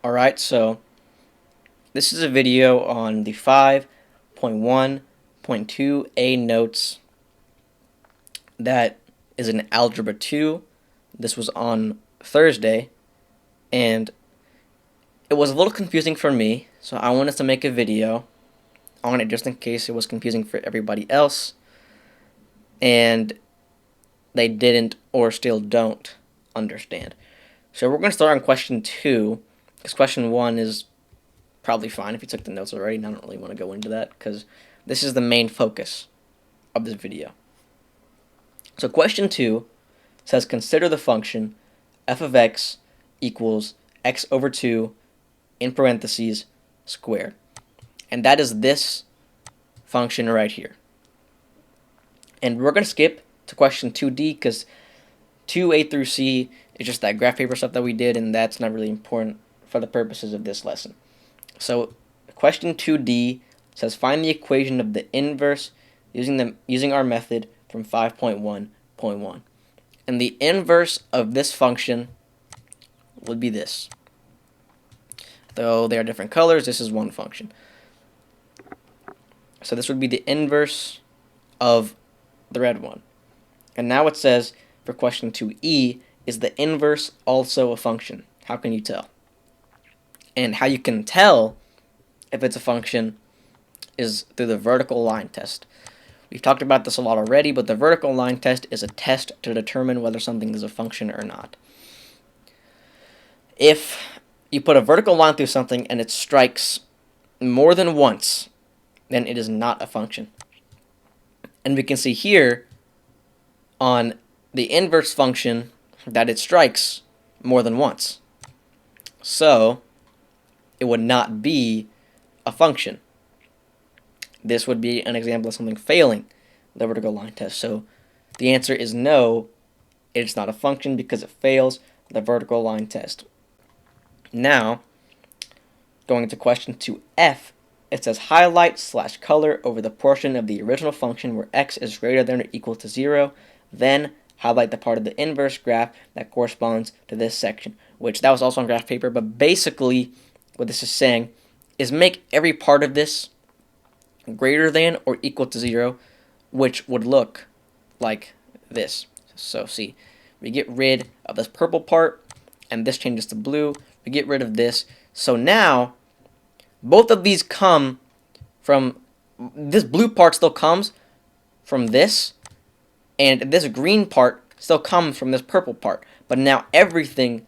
Alright, so this is a video on the 5.1.2a notes that is in Algebra 2. This was on Thursday, and it was a little confusing for me, so I wanted to make a video on it just in case it was confusing for everybody else, and they didn't or still don't understand. So we're going to start on question 2, because question 1 is probably fine if you took the notes already, and I don't really want to go into that, because this is the main focus of this video. So question 2 says consider the function f of x equals x over 2 in parentheses squared. And that is this function right here. And we're going to skip to question 2D because 2A through C is just that graph paper stuff that we did, and that's not really important for the purposes of this lesson. So question 2D says find the equation of the inverse using our method from 5.1.1. And the inverse of this function would be this. Though they are different colors, this is one function. So this would be the inverse of the red one. And now it says for question 2E, is the inverse also a function? How can you tell? And how you can tell if it's a function is through the vertical line test. We've talked about this a lot already, but the vertical line test is a test to determine whether something is a function or not. If you put a vertical line through something and it strikes more than once, then it is not a function. And we can see here on the inverse function that it strikes more than once. So it would not be a function. This would be an example of something failing the vertical line test. So the answer is no, it's not a function because it fails the vertical line test. Now, going to question 2F, it says highlight/color over the portion of the original function where x is greater than or equal to 0, then highlight the part of the inverse graph that corresponds to this section, which that was also on graph paper, but basically what this is saying is make every part of this greater than or equal to 0, which would look like this. So see, we get rid of this purple part, and this changes to blue. We get rid of this. So now, both of these come from, this blue part still comes from this, and this green part still comes from this purple part. But now everything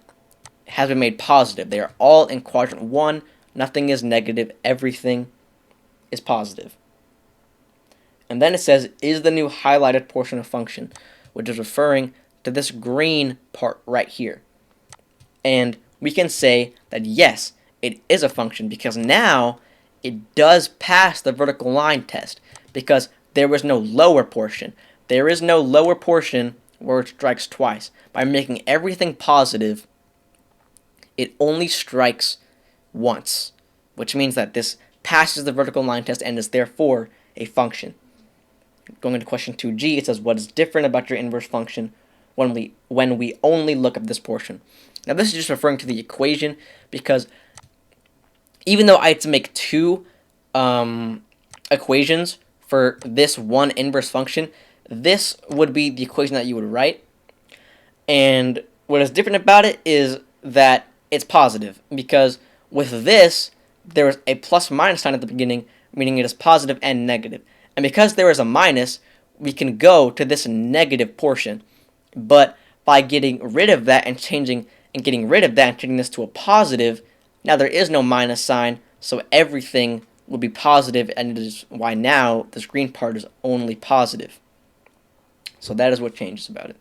has been made positive. They are all in quadrant 1. Nothing is negative. Everything is positive. And then it says, is the new highlighted portion a function, which is referring to this green part right here. And we can say that yes, it is a function because now it does pass the vertical line test because there was no lower portion. There is no lower portion where it strikes twice. By making everything positive, it only strikes once, which means that this passes the vertical line test and is therefore a function. Going into question 2G, it says what is different about your inverse function when we only look at this portion. Now this is just referring to the equation because even though I had to make two equations for this one inverse function, this would be the equation that you would write. And what is different about it is that it's positive because with this, there is a plus minus sign at the beginning, meaning it is positive and negative. And because there is a minus, we can go to this negative portion. But by getting rid of that and changing this to a positive, now there is no minus sign, so everything will be positive, and it is why now this green part is only positive. So that is what changes about it.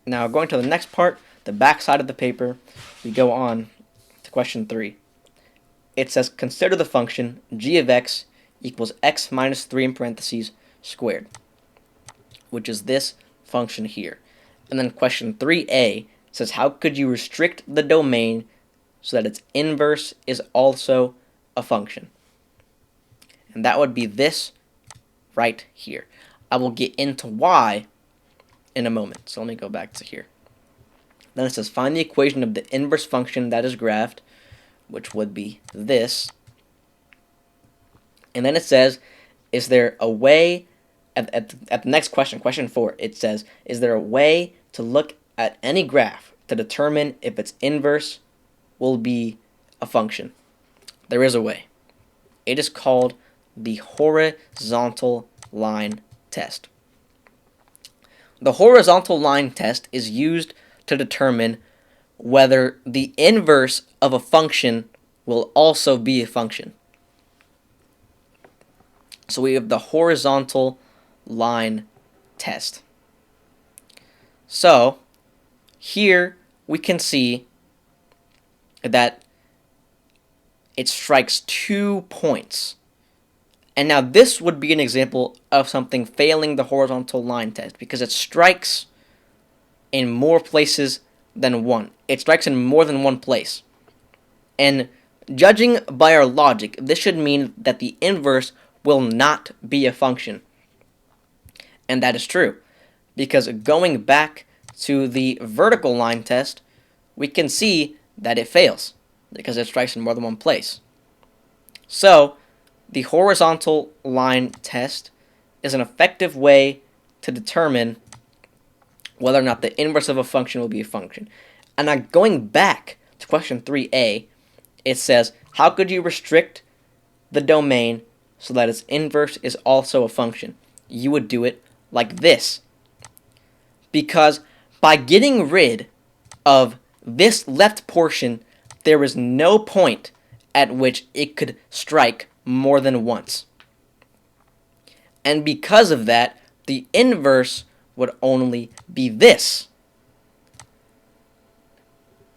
Now going to the next part, the back side of the paper, we go on to question 3. It says consider the function g of x equals x minus 3 in parentheses squared, which is this function here. And then question 3a says how could you restrict the domain so that its inverse is also a function? And that would be this right here. I will get into why in a moment. So let me go back to here. Then it says find the equation of the inverse function that is graphed, which would be this. And then it says, is there a way, at the next question, question 4, it says, is there a way to look at any graph to determine if its inverse will be a function? There is a way. It is called the horizontal line test. The horizontal line test is used to determine whether the inverse of a function will also be a function. So we have the horizontal line test. So here we can see that it strikes 2 points. And now this would be an example of something failing the horizontal line test because it strikes in more places than one. It strikes in more than one place. And judging by our logic, this should mean that the inverse will not be a function. And that is true, because going back to the vertical line test, we can see that it fails, because it strikes in more than one place. So, the horizontal line test is an effective way to determine whether or not the inverse of a function will be a function. And now going back to question 3a, it says, how could you restrict the domain so that its inverse is also a function? You would do it like this. Because by getting rid of this left portion, there is no point at which it could strike more than once. And because of that, the inverse would only be this.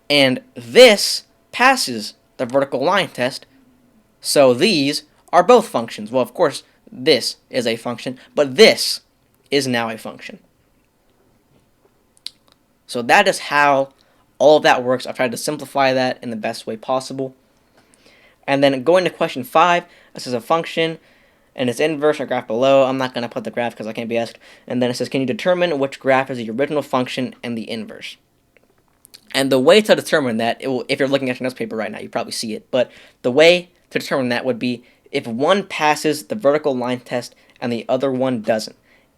And this passes the vertical line test, so these are both functions. Well, of course, this is a function, but this is now a function. So that is how all of that works. I've tried to simplify that in the best way possible. And then going to question 5, this is a function, and its inverse or graph below. I'm not going to put the graph because I can't be asked. And then it says, can you determine which graph is the original function and the inverse? And the way to determine that, if you're looking at your notes paper right now, you probably see it. But the way to determine that would be if one passes the vertical line test and the other one doesn't.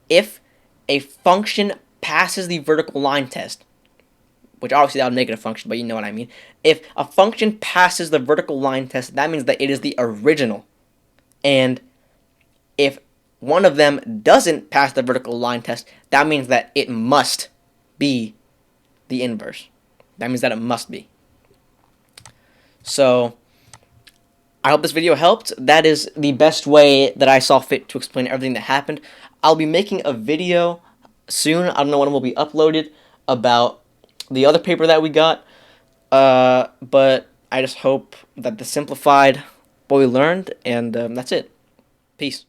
If a function passes the vertical line test, which obviously that would make it a function, but you know what I mean. If a function passes the vertical line test, that means that it is the original. And if one of them doesn't pass the vertical line test, that means that it must be the inverse. That means that it must be. So, I hope this video helped. That is the best way that I saw fit to explain everything that happened. I'll be making a video soon, I don't know when it will be uploaded, about the other paper that we got. But I just hope that this simplified what we learned, and that's it. Peace.